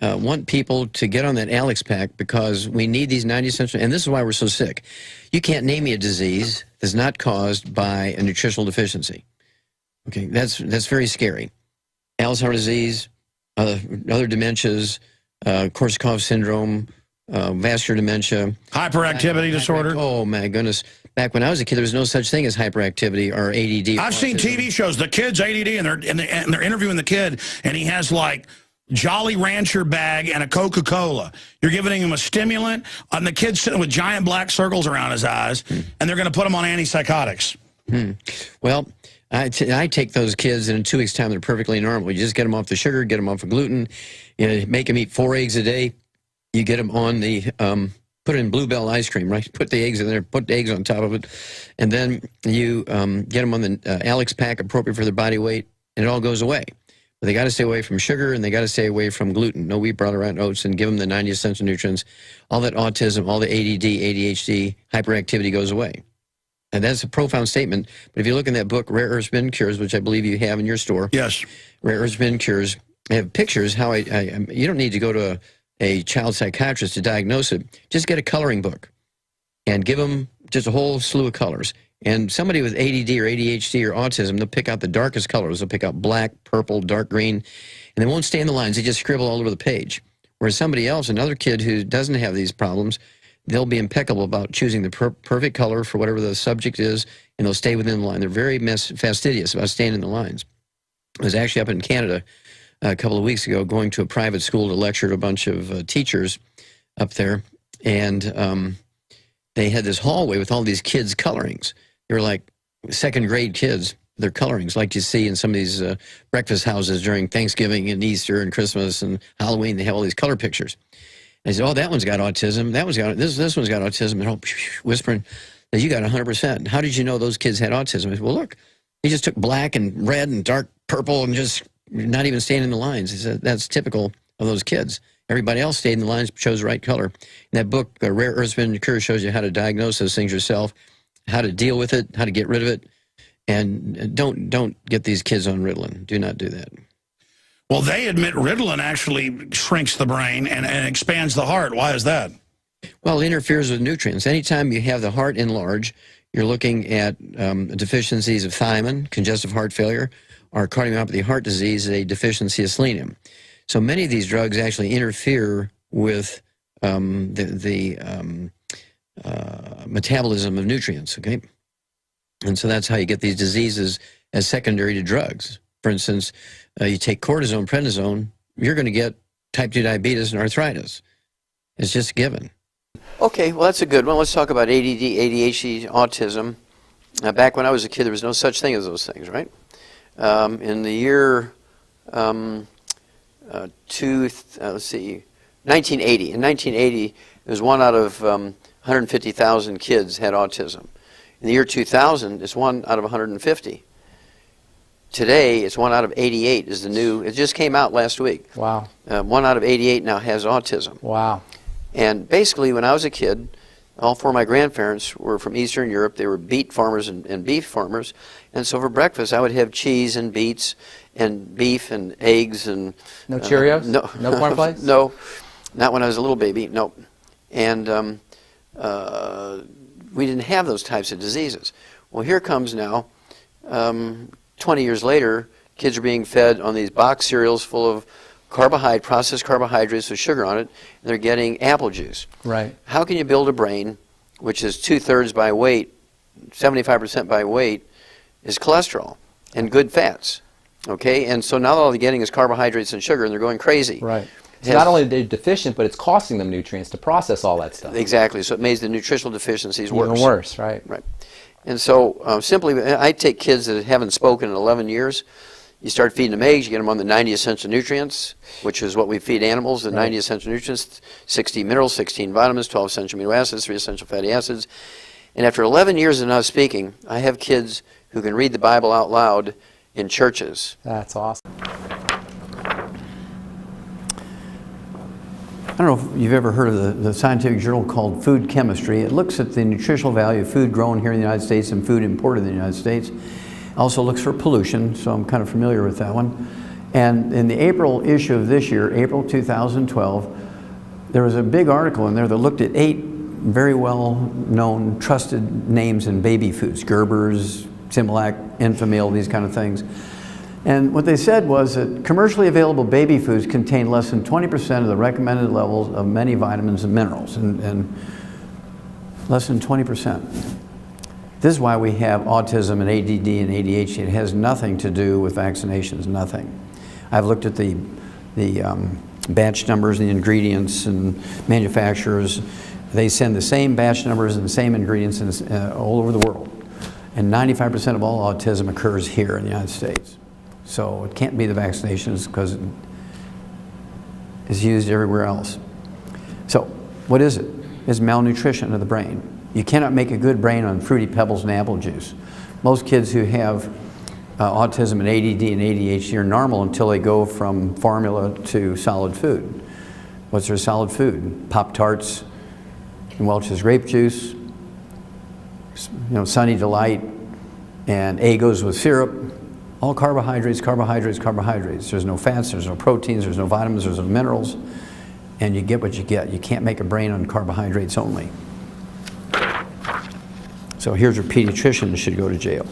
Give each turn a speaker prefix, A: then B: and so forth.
A: want people to get on that Alex pack because we need these 90 essential, and this is why we're so sick. You can't name me a disease that's not caused by a nutritional deficiency. Okay, that's very scary. Alzheimer's disease, other dementias, Korsakoff syndrome, vascular dementia.
B: Hyperactivity disorder.
A: Oh, my goodness. Back when I was a kid, there was no such thing as hyperactivity or ADD.
B: I've seen TV shows, the kid's ADD, and they're interviewing the kid, and he has like Jolly Rancher bag and a Coca-Cola. You're giving him a stimulant, and the kid's sitting with giant black circles around his eyes, and they're going to put him on antipsychotics.
A: Well, I take those kids, and in 2 weeks' time, they're perfectly normal. You just get them off the sugar, get them off of gluten, you know, make them eat 4 eggs a day. You get them on the, put it in Bluebell ice cream, right? Put the eggs in there, put the eggs on top of it, and then you get them on the Alex pack appropriate for their body weight, and it all goes away. But they got to stay away from sugar, and they got to stay away from gluten. No wheat, brought around oats, and give them the 90 essential nutrients. All that autism, all the ADD, ADHD, hyperactivity goes away. And that's a profound statement. But if you look in that book, Rare Earth Spin Cures, which I believe you have in your store.
B: Yes.
A: Rare Earth Spin Cures. I have pictures how you don't need to go to a child psychiatrist to diagnose it. Just get a coloring book and give them just a whole slew of colors. And somebody with ADD or ADHD or autism, they'll pick out the darkest colors. They'll pick out black, purple, dark green, and they won't stay in the lines. They just scribble all over the page. Whereas somebody else, another kid who doesn't have these problems, they'll be impeccable about choosing the perfect color for whatever the subject is, and they'll stay within the line. They're very fastidious about staying in the lines. I was actually up in Canada a couple of weeks ago going to a private school to lecture to a bunch of teachers up there, and they had this hallway with all these kids' colorings. They were like second-grade kids, their colorings, like you see in some of these breakfast houses during Thanksgiving and Easter and Christmas and Halloween. They have all these color pictures. And I said, oh, that one's got autism. That one's got this one's got autism. And all whispering that you got 100%. How did you know those kids had autism? I said, well, look, he just took black and red and dark purple and just not even staying in the lines. He said, that's typical of those kids. Everybody else stayed in the lines, chose the right color. And that book, Rare Earth Spin Cures, shows you how to diagnose those things yourself, how to deal with it, how to get rid of it. And don't get these kids on Ritalin. Do not do that.
B: Well, they admit Ritalin actually shrinks the brain and expands the heart. Why is that?
A: Well, it interferes with nutrients. Anytime you have the heart enlarged, you're looking at deficiencies of thiamine, congestive heart failure, or cardiomyopathy heart disease, a deficiency of selenium. So many of these drugs actually interfere with the metabolism of nutrients, okay? And so that's how you get these diseases as secondary to drugs. For instance, you take cortisone, prednisone, you're going to get type 2 diabetes and arthritis. It's just a given. Okay, well, that's a good one. Let's talk about ADD, ADHD, autism. Back when I was a kid, there was no such thing as those things, right? In the year, let's see, 1980. In 1980, it was 1 out of 150,000 kids had autism. In the year 2000, it's 1 out of 150. Today, it's 1 out of 88 is the new, it just came out last week.
C: Wow.
A: 1 out of 88 now has autism.
C: Wow.
A: And basically, when I was a kid, all 4 of my grandparents were from Eastern Europe. They were beet farmers and beef farmers. And so for breakfast, I would have cheese and beets and beef and eggs and...
C: No Cheerios?
A: No.
C: No cornflakes?
A: No. Not when I was a little baby, no. And we didn't have those types of diseases. Well, here comes now, 20 years later, kids are being fed on these box cereals full of processed carbohydrates with sugar on it, and they're getting apple juice.
C: Right.
A: How can you build a brain, which is 2/3 by weight, 75% by weight, is cholesterol and good fats? Okay, and so now all they're getting is carbohydrates and sugar, and they're going crazy.
C: Right. So not only are they deficient, but it's costing them nutrients to process all that stuff.
A: Exactly. So it makes the nutritional deficiencies worse.
C: Even worse, right?
A: Right. And so simply, I take kids that haven't spoken in 11 years. You start feeding them eggs, you get them on the 90 essential nutrients, which is what we feed animals, the 90 essential nutrients, 16 minerals, 16 vitamins, 12 essential amino acids, 3 essential fatty acids. And after 11 years of not speaking, I have kids who can read the Bible out loud in churches.
C: That's awesome.
A: I don't know if you've ever heard of the scientific journal called Food Chemistry. It looks at the nutritional value of food grown here in the United States and food imported in the United States. Also looks for pollution, so I'm kind of familiar with that one.
D: And in the April issue of this year, April 2012, there was a big article in there that looked at 8 very well-known, trusted names in baby foods: Gerber's, Similac, Enfamil, these kind of things. And what they said was that commercially available baby foods contain less than 20% of the recommended levels of many vitamins and minerals, and less than 20%. This is why we have autism and ADD and ADHD. It has nothing to do with vaccinations, nothing. I've looked at the batch numbers, the ingredients, and manufacturers. They send the same batch numbers and the same ingredients all over the world. And 95% of all autism occurs here in the United States. So it can't be the vaccinations because it's used everywhere else. So what is it? It's malnutrition of the brain. You cannot make a good brain on Fruity Pebbles and apple juice. Most kids who have autism and ADD and ADHD are normal until they go from formula to solid food. What's their solid food? Pop-Tarts and Welch's grape juice, Sunny Delight, and Eggos with syrup. All carbohydrates, carbohydrates, carbohydrates. There's no fats, there's no proteins, there's no vitamins, there's no minerals, and you get what you get. You can't make a brain on carbohydrates only. So here's your pediatrician that should go to jail.